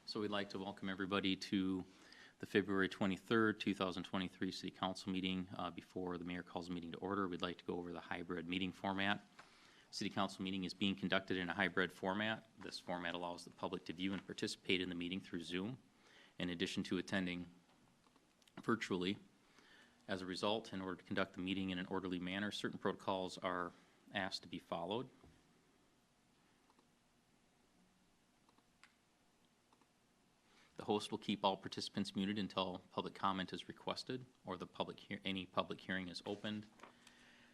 So we'd like to welcome everybody to the February 23rd, 2023 City Council meeting. Before the mayor calls the meeting to order, we'd like to go over the hybrid meeting format. City Council meeting is being conducted in a hybrid format. This format allows the public to view and participate in the meeting through Zoom, in addition to attending virtually. As a result, in order to conduct the meeting in an orderly manner, certain protocols are asked to be followed. The host will keep all participants muted until public comment is requested or any public hearing is opened.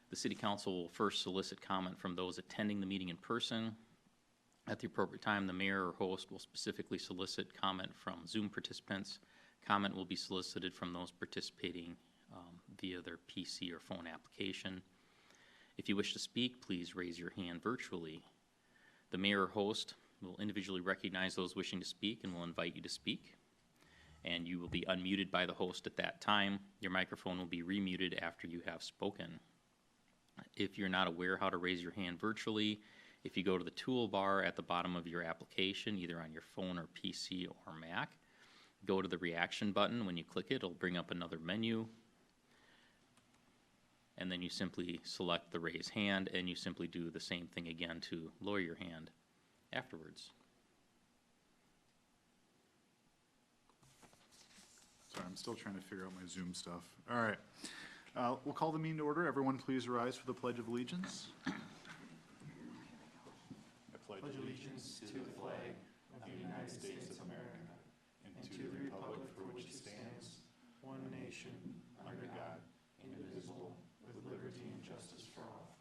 The City Council will first solicit comment from those attending the meeting in person. At the appropriate time, the mayor or host will specifically solicit comment from Zoom participants. Comment will be solicited from those participating via their PC or phone application. If you wish to speak, please raise your hand virtually. The mayor or host will individually recognize those wishing to speak and will invite you to speak. And you will be unmuted by the host at that time. Your microphone will be remuted after you have spoken. If you're not aware how to raise your hand virtually, if you go to the toolbar at the bottom of your application, either on your phone or PC or Mac, go to the reaction button. When you click it, it'll bring up another menu. And then you simply select the raise hand, and you simply do the same thing again to lower your hand afterwards. Sorry, I'm still trying to figure out my Zoom stuff. All right. We'll call the meeting to order. Everyone please rise for the Pledge of Allegiance. I pledge allegiance to the flag of the United States of America and to the republic for which it stands, one nation, under God, indivisible, with liberty and justice for all.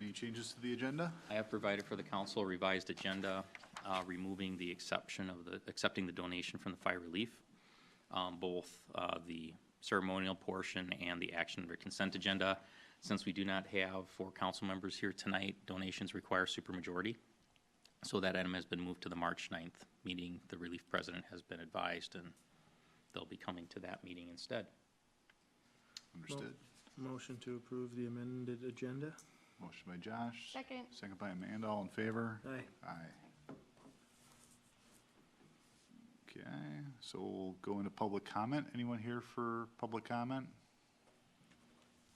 Any changes to the agenda? I have provided for the council a revised agenda, removing the accepting the donation from the fire relief, both the ceremonial portion and the action under consent agenda. Since we do not have 4 council members here tonight, donations require supermajority. So that item has been moved to the March 9th meeting. The relief president has been advised, and they'll be coming to that meeting instead. Understood. Motion to approve the amended agenda. Motion by Josh. Second. Second by Amanda. All in favor? Aye. Aye. Okay, so we'll go into public comment. Anyone here for public comment?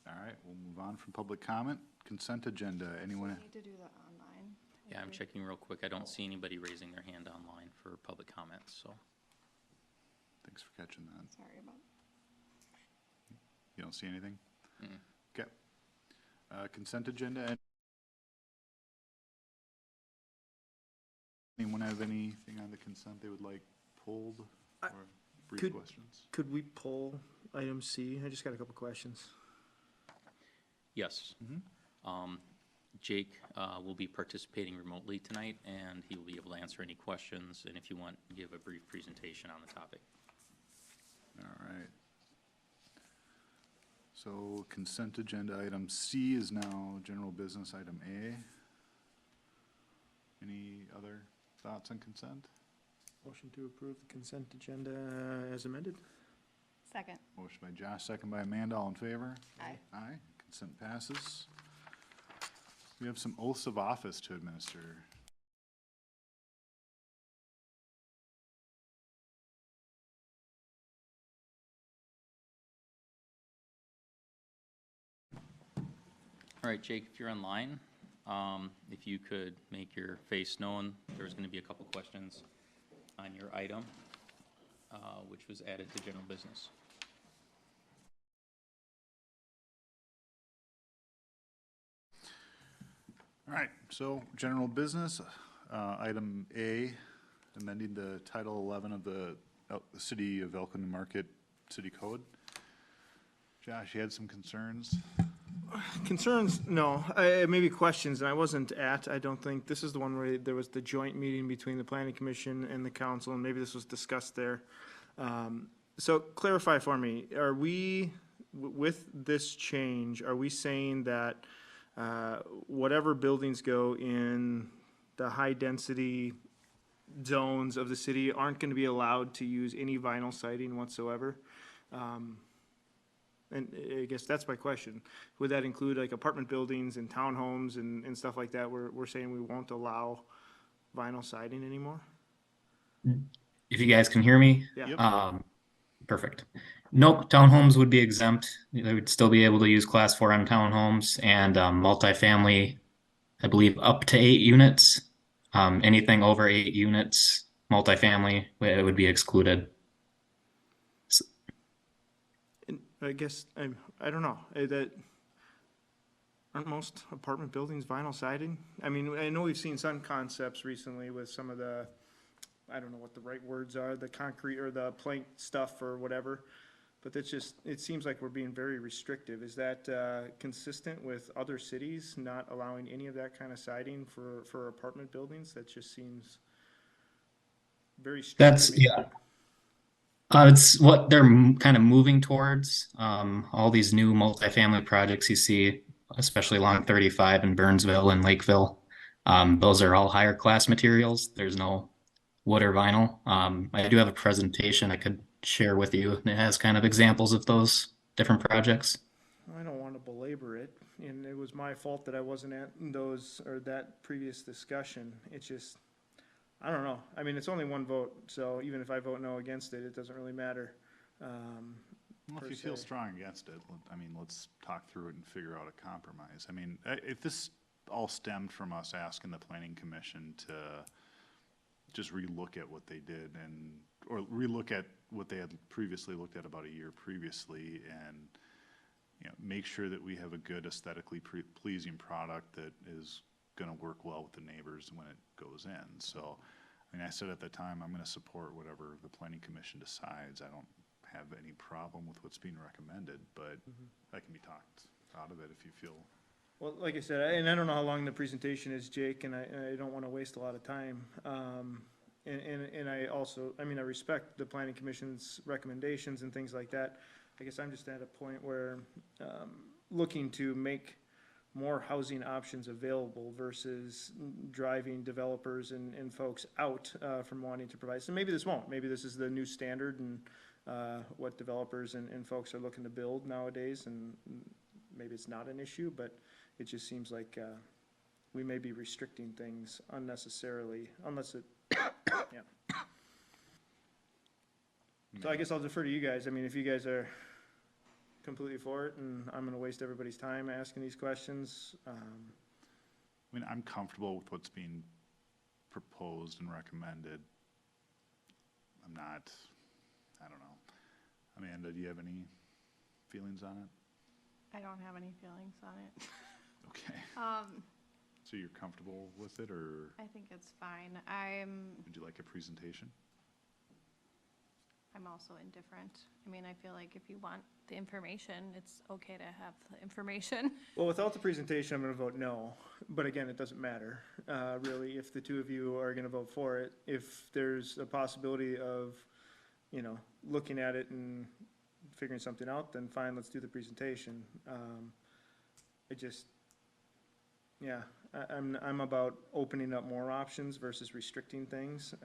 All right, we'll move on from public comment. Consent agenda. Anyone? We need to do that online. Yeah, I'm checking real quick. I don't see anybody raising their hand online for public comments, so. Thanks for catching that. Sorry about. You don't see anything? Mm. Okay. Consent agenda. Anyone have anything on the consent they would like pulled or brief questions? Could we pull item C? I just got a couple questions. Yes. Mm-hmm. Jake will be participating remotely tonight, and he will be able to answer any questions, and if you want, give a brief presentation on the topic. All right. So consent agenda item C is now general business item A. Any other thoughts on consent? Motion to approve the consent agenda as amended. Second. Motion by Josh, second by Amanda. All in favor? Aye. Aye. Consent passes. We have some oaths of office to administer. All right, Jake, if you're online, if you could make your face known, there's going to be a couple questions on your item, which was added to general business. All right, so general business, item A, amending the Title 11 of the City of Elko New Market City Code. Josh, you had some concerns? Concerns? No. Maybe questions, and I wasn't at, I don't think, this is the one where there was the joint meeting between the planning commission and the council, and maybe this was discussed there. So clarify for me, are we, with this change, are we saying that whatever buildings go in the high-density zones of the city aren't going to be allowed to use any vinyl siding whatsoever? And I guess that's my question. Would that include like apartment buildings and townhomes and stuff like that? We're saying we won't allow vinyl siding anymore? If you guys can hear me, Yeah. um, perfect. Nope, townhomes would be exempt. They would still be able to use class 4 on townhomes and multifamily, I believe up to 8 units. Anything over 8 units, multifamily, it would be excluded. And I guess, I don't know, that, aren't most apartment buildings vinyl siding? I mean, I know we've seen some concepts recently with some of the, I don't know what the right words are, the concrete or the plank stuff or whatever. But that's just, it seems like we're being very restrictive. Is that consistent with other cities not allowing any of that kind of siding for apartment buildings? That just seems very strict to That's, me. yeah. It's what they're kind of moving towards. All these new multifamily projects you see, especially along 35 in Burnsville and Lakeville. Those are all higher class materials. There's no wood or vinyl. I do have a presentation I could share with you. It has kind of examples of those different projects. I don't want to belabor it, and it was my fault that I wasn't at those, or that previous discussion. It's just, I don't know. I mean, it's only one vote, so even if I vote no against it, it doesn't really matter. Well, per if you feel se. strong against it, I mean, let's talk through it and figure out a compromise. I mean, if this all stemmed from us asking the planning commission to just relook at what they did or relook at what they had previously looked at about a year previously and, make sure that we have a good aesthetically pleasing product that is gonna work well with the neighbors when it goes in. So, I mean, I said at the time, I'm gonna support whatever the planning commission decides. I don't have any problem with what's being recommended, but that can be talked out of it if you feel. Well, like I said, and I don't know how long the presentation is, Jake, and I don't want to waste a lot of time. And I also, I mean, I respect the planning commission's recommendations and things like that. I guess I'm just at a point where, looking to make more housing options available versus driving developers and folks out, from wanting to provide. So maybe this won't, maybe this is the new standard and, what developers and folks are looking to build nowadays, and maybe it's not an issue, but it just seems like, we may be restricting things unnecessarily, unless it, yeah. So I guess I'll defer to you guys. I mean, if you guys are completely for it, and I'm gonna waste everybody's time asking these questions, I mean, I'm comfortable with what's being proposed and recommended. I'm not, I don't know. Amanda, do you have any feelings on it? I don't have any feelings on it. Okay, Um, so you're comfortable with it, or I think it's fine. would you like a presentation? I'm also indifferent. I mean, I feel like if you want the information, it's okay to have the information. well, without the presentation, I'm gonna vote no. But again, it doesn't matter, really, if the two of you are gonna vote for it. If there's a possibility of, looking at it and figuring something out, then fine, let's do the presentation. Yeah, I'm about opening up more options versus restricting things.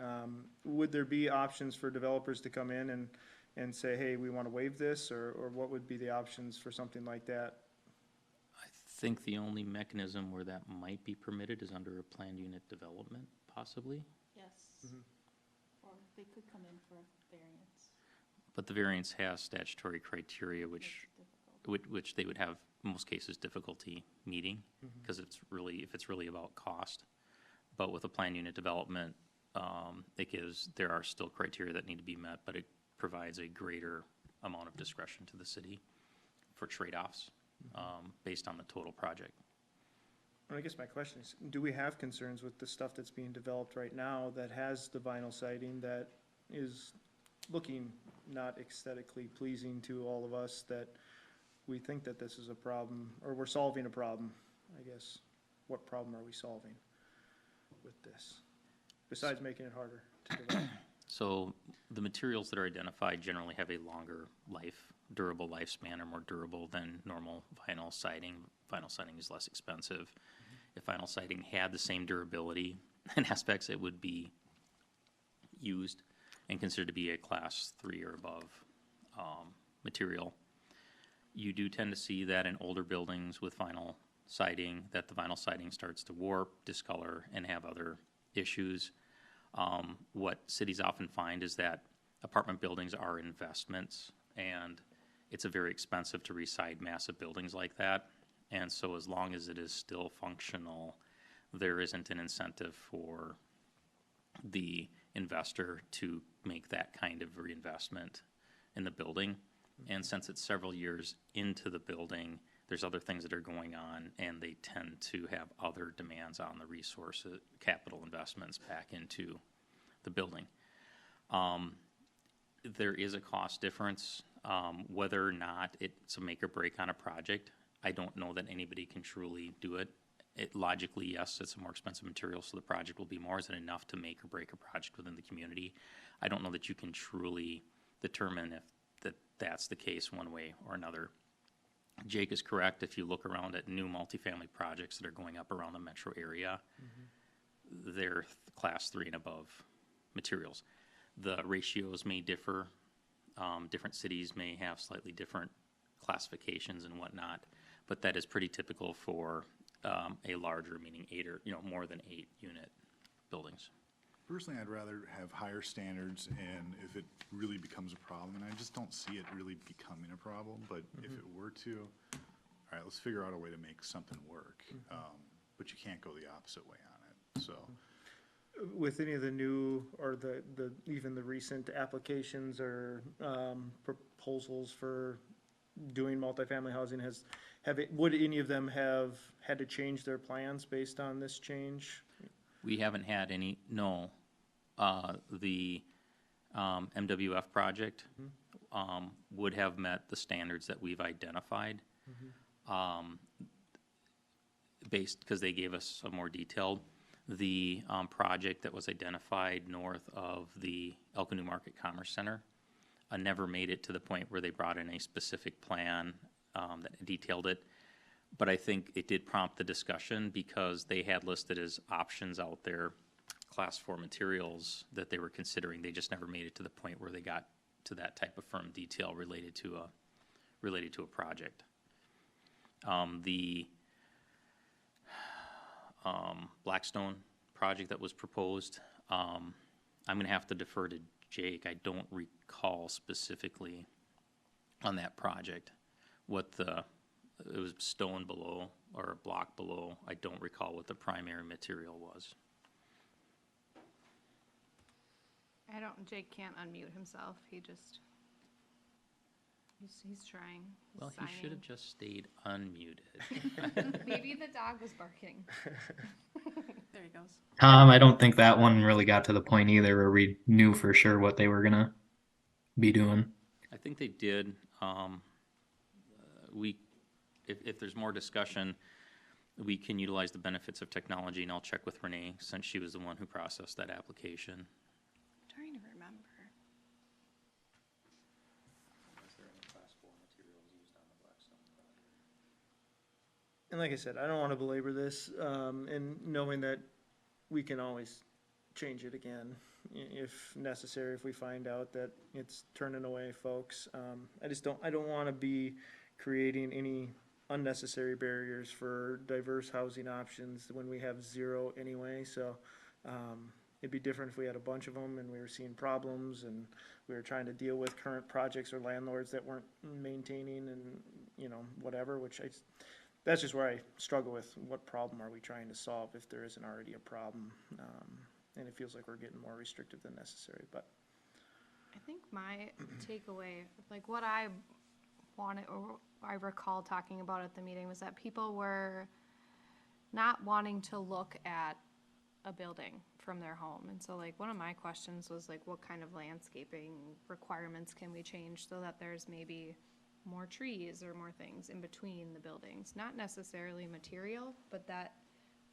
Would there be options for developers to come in and say, hey, we want to waive this, or what would be the options for something like that? I think the only mechanism where that might be permitted is under a planned unit development, possibly. Yes. Or they could come in for variance. But the variance has statutory criteria, which they would have, in most cases, difficulty meeting, because if it's really about cost. But with a planned unit development, there are still criteria that need to be met, but it provides a greater amount of discretion to the city for trade-offs, based on the total project. And I guess my question is, do we have concerns with the stuff that's being developed right now that has the vinyl siding that is looking not aesthetically pleasing to all of us, that we think that this is a problem, or we're solving a problem, I guess? What problem are we solving with this, besides making it harder to develop? So the materials that are identified generally have a longer durable lifespan, or more durable than normal vinyl siding. Vinyl siding is less expensive. If vinyl siding had the same durability and aspects, it would be used and considered to be a class 3 or above material. You do tend to see that in older buildings with vinyl siding, that the vinyl siding starts to warp, discolor, and have other issues. What cities often find is that apartment buildings are investments, and it's a very expensive to reside massive buildings like that. And so as long as it is still functional, there isn't an incentive for the investor to make that kind of reinvestment in the building. And since it's several years into the building, there's other things that are going on, and they tend to have other demands on the resources, capital investments back into the building. There is a cost difference. Whether or not it's a make or break on a project, I don't know that anybody can truly do it. Logically, yes, it's a more expensive material, so the project will be more. Is it enough to make or break a project within the community? I don't know that you can truly determine if that's the case one way or another. Jake is correct. If you look around at new multifamily projects that are going up around the metro area, they're class 3 and above materials. The ratios may differ. Different cities may have slightly different classifications and whatnot, but that is pretty typical for a larger, meaning 8 or more than 8 unit buildings. Personally, I'd rather have higher standards, and if it really becomes a problem, and I just don't see it really becoming a problem, but if it were to, all right, let's figure out a way to make something work. But you can't go the opposite way on it, so. With any of the new, or even the recent applications or proposals for doing multifamily housing, would any of them have had to change their plans based on this change? We haven't had any, no. The MWF project would have met the standards that we've identified, because they gave us some more detailed. The project that was identified north of the Elko New Market Commerce Center never made it to the point where they brought in a specific plan that detailed it. But I think it did prompt the discussion because they had listed as options out there class 4 materials that they were considering. They just never made it to the point where they got to that type of firm detail related to a project. The Blackstone project that was proposed, I'm going to have to defer to Jake. I don't recall specifically on that project what it was stone below or a block below. I don't recall what the primary material was. Jake can't unmute himself. He's trying. Well, he should have just stayed unmuted. Maybe the dog was barking. There he goes. I don't think that one really got to the point either where we knew for sure what they were gonna be doing. I think they did. If there's more discussion, we can utilize the benefits of technology, and I'll check with Renee since she was the one who processed that application. I'm trying to remember. Is there any class 4 materials used on the Blackstone project? And like I said, I don't want to belabor this, and knowing that we can always change it again if necessary, if we find out that it's turning away folks. I don't want to be creating any unnecessary barriers for diverse housing options when we have 0 anyway. So it'd be different if we had a bunch of them and we were seeing problems and we were trying to deal with current projects or landlords that weren't maintaining and whatever, that's just where I struggle with what problem are we trying to solve if there isn't already a problem. And it feels like we're getting more restrictive than necessary, but. I think my takeaway, like what I wanted, or I recall talking about at the meeting, was that people were not wanting to look at a building from their home. And so like one of my questions was like, what kind of landscaping requirements can we change so that there's maybe more trees or more things in between the buildings? Not necessarily material, but that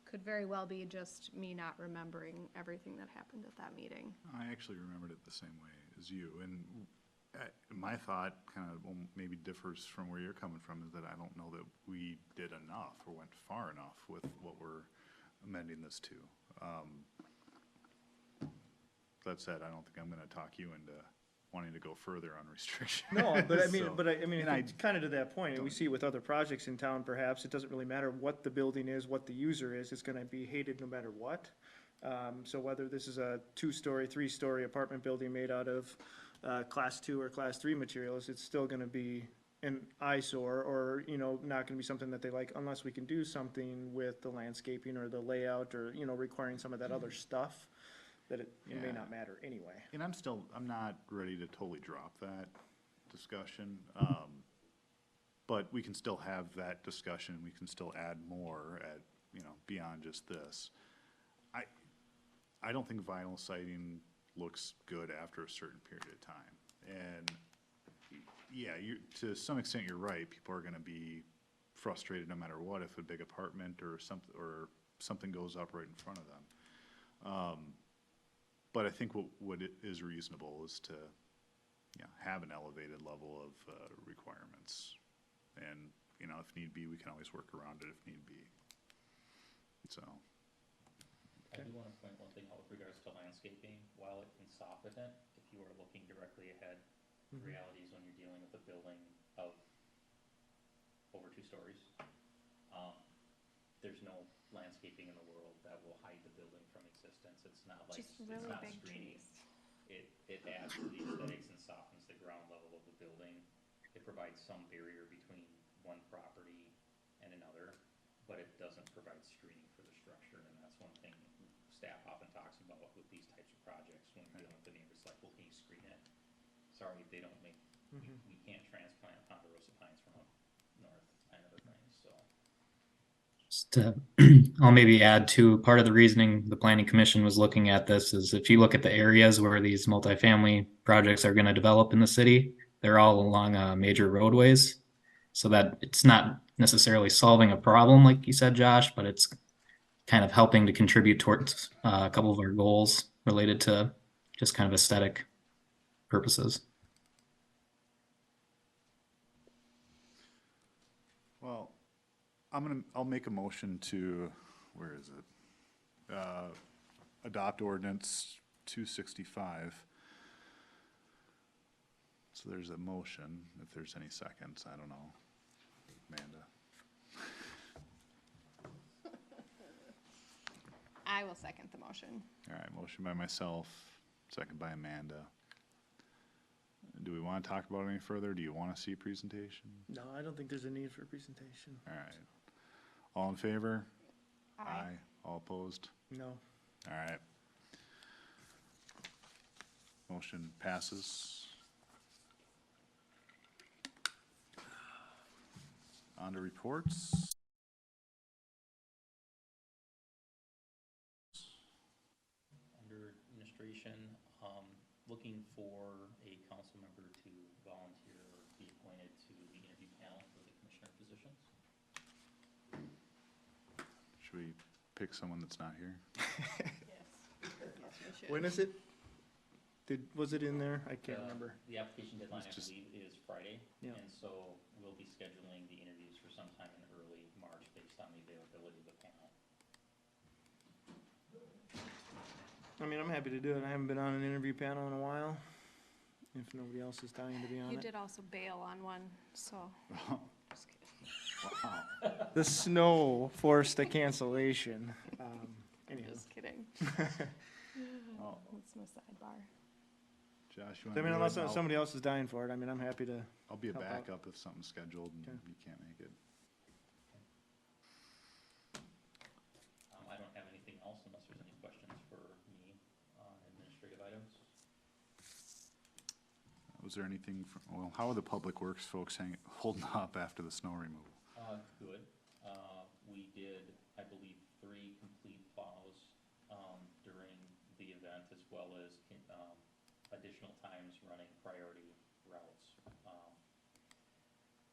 could very well be just me not remembering everything that happened at that meeting. I actually remembered it the same way as you, and my thought kind of maybe differs from where you're coming from, is that I don't know that we did enough or went far enough with what we're amending this to. That said, I don't think I'm going to talk you into wanting to go further on restriction. No, but I mean, So- and I it's kind of to that point, and we don't- see it with other projects in town perhaps, it doesn't really matter what the building is, what the user is, it's gonna be hated no matter what. So whether this is a 2-story, 3-story apartment building made out of, class 2 or class 3 materials, it's still gonna be an eyesore, or, you know, not gonna be something that they like, unless we can do something with the landscaping or the layout, or, you know, requiring some of that other stuff, that it may Yeah. not matter anyway. And I'm not ready to totally drop that discussion. But we can still have that discussion, we can still add more at, you know, beyond just this. I don't think vinyl siding looks good after a certain period of time. And, yeah, to some extent, you're right, people are gonna be frustrated no matter what if a big apartment or something goes up right in front of them. But I think what it is reasonable is to, you know, have an elevated level of requirements. And, you know, if need be, we can always work around it if need be. So, I do want to point one thing out with regards to landscaping. While it can soften it, if you are looking directly ahead, the reality is when you're dealing with a building of over 2 stories, there's no landscaping in the world that will hide the building from existence. It's not like, Just it's really not big screening. trees. It adds to the aesthetics and softens the ground level of the building. It provides some barrier between one property and another, but it doesn't provide screening for the structure, and that's one thing staff often talks about with these types of projects, when dealing with the neighbors, like, well, can you screen it? Sorry, they don't make, we can't transplant ponderosa pines from up north, kind of a thing, so. Just I'll maybe add to part of the reasoning the planning commission was looking at this is if you look at the areas where these multifamily projects are going to develop in the city, they're all along major roadways. So that it's not necessarily solving a problem, like you said, Josh, but it's kind of helping to contribute towards a couple of our goals related to just kind of aesthetic purposes. well, I'll make a motion to, where is it? Adopt ordinance 265. So there's a motion, if there's any seconds, I don't know. Amanda? I will second the motion. All right, motion by myself, second by Amanda. Do we want to talk about it any further? Do you want to see a presentation? No, I don't think there's a need for a presentation. All right. All in favor? Aye. All opposed? No. All right. Motion passes. On to reports. Under administration, looking for a council member to volunteer or be appointed to the interview panel for the commissioner positions. Should we pick someone that's not here? Yes, we should. When is it? Was it in there? I can't remember. The application deadline, I It's just- believe, is Friday. Yeah. And so we'll be scheduling the interviews for sometime in early March based on the availability of the panel. I mean, I'm happy to do it. I haven't been on an interview panel in a while. If nobody else is dying to be on You it. did also bail on one, so. Just kidding. Wow. The snow forced a cancellation. Anyhow. Just kidding. Oh, That's my sidebar. Josh, you I want mean, to unless do it? somebody else is dying for it, I mean, I'm happy to. I'll be a help out. backup if something's scheduled and Okay. you can't make it. I don't have anything else unless there's any questions for me on administrative items. Was there anything, well, how are the public works folks holding up after the snow removal? Good. We did, I believe, 3 complete plows, during the event, as well as, additional times running priority routes.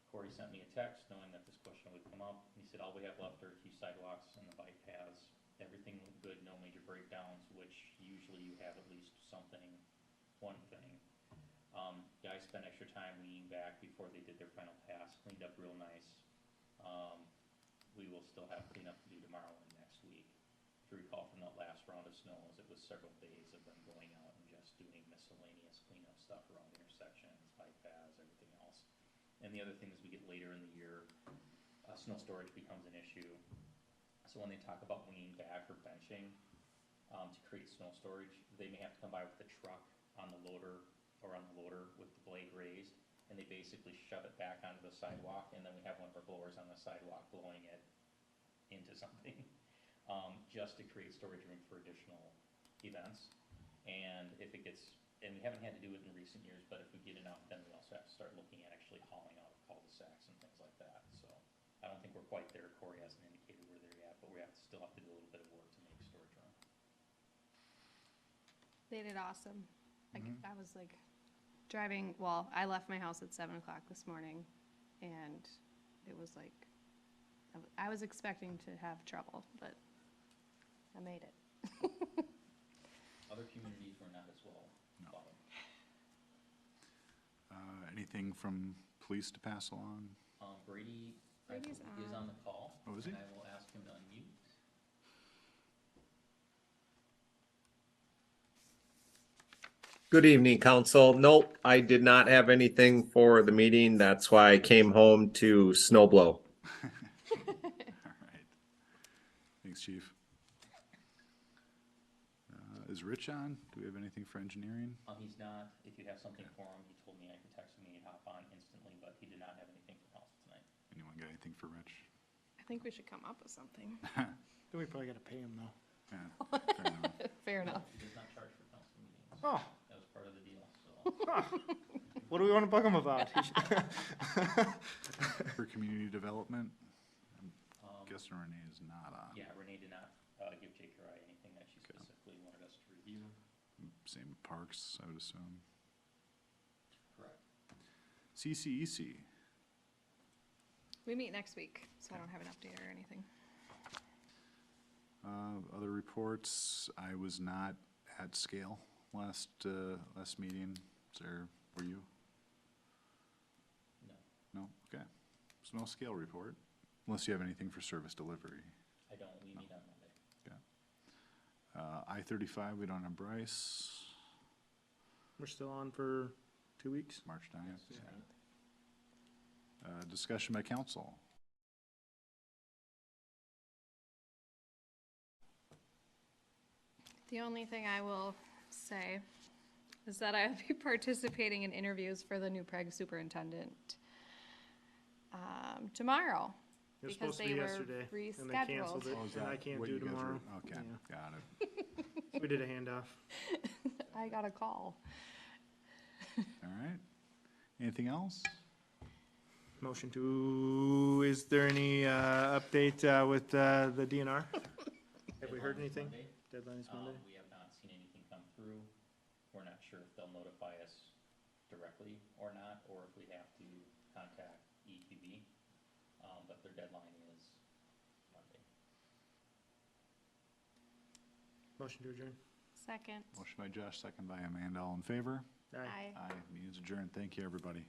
Corey sent me a text knowing that this question would come up. He said, all we have left are a few sidewalks and the bike paths. Everything looked good, no major breakdowns, which usually you have at least something, one thing. Guys spent extra time leaning back before they did their final pass, cleaned up real nice. We will still have cleanup to do tomorrow and next week. If you recall from that last round of snows, it was several days of them going out and just doing miscellaneous cleanups stuff around intersections, bike paths, everything else. And the other thing is we get later in the year, snow storage becomes an issue. So when they talk about leaning back or benching, to create snow storage, they may have to come by with a truck on the loader or on the loader with the blade raised, and they basically shove it back onto the sidewalk, and then we have one of our blowers on the sidewalk blowing it into something, just to create storage room for additional events. And if it gets, and we haven't had to do it in recent years, but if we get enough, then we also have to start looking at actually hauling out of cul-de-sacs and things like that. So I don't think we're quite there. Corey hasn't indicated where they're at, but we still have to do a little bit of work to make storage room. They did awesome. Like, I was like driving, well, I left my house at 7 o'clock this morning, and it was like, I was expecting to have trouble, but I made it. Other communities were not as well thought of. Anything from police to pass along? Brady, I Brady's believe, is on the call. Oh, is he? And I will ask him to unmute. Good evening, council. Nope, I did not have anything for the meeting. That's why I came home to snow blow. All right. Thanks, chief. Is Rich on? Do we have anything for engineering? He's not. If you have something for him, he told me I could text him and he'd hop on instantly, but he did not have anything for council tonight. Anyone got anything for Rich? I think we should come up with something. Then we probably gotta pay him though. Yeah, fair enough. Fair enough. He does not charge for council meetings. Oh, That was part of the deal, so. what do we wanna bug him about? For community development, I'm guessing Renee is not on. Yeah, Renee did not give Jake or I anything that she specifically wanted us to review. Same with Parks, I would assume. Correct. CCEC, We meet next week, so I don't have an update or anything. other reports, I was not at scale last meeting. Were you? No, No, okay. So no scale report, unless you have anything for service delivery. I don't. We meet on Monday. I-35, we don't have Bryce, We're still on for 2 weeks. March 9th. Yes. Discussion by council. The only thing I will say is that I'll be participating in interviews for the new Prague superintendent tomorrow. It was Because supposed to they be wor yesterday, and they rescheduled. canceled it, Oh, is and that I can't what do you guys were- tomorrow. Okay, Yeah. got it. We did a handoff. I got a call. All right. Anything else? Motion to, is there any update with the DNR? Have we heard Deadline is anything? Monday. Deadline is Monday? We have not seen anything come through. We're not sure if they'll notify us directly or not, or if we have to contact EQB. But their deadline is Monday. Motion to adjourn. Second. Motion by Josh, second by Amanda, all in favor? Aye. Aye, meeting is adjourned. Thank you, everybody.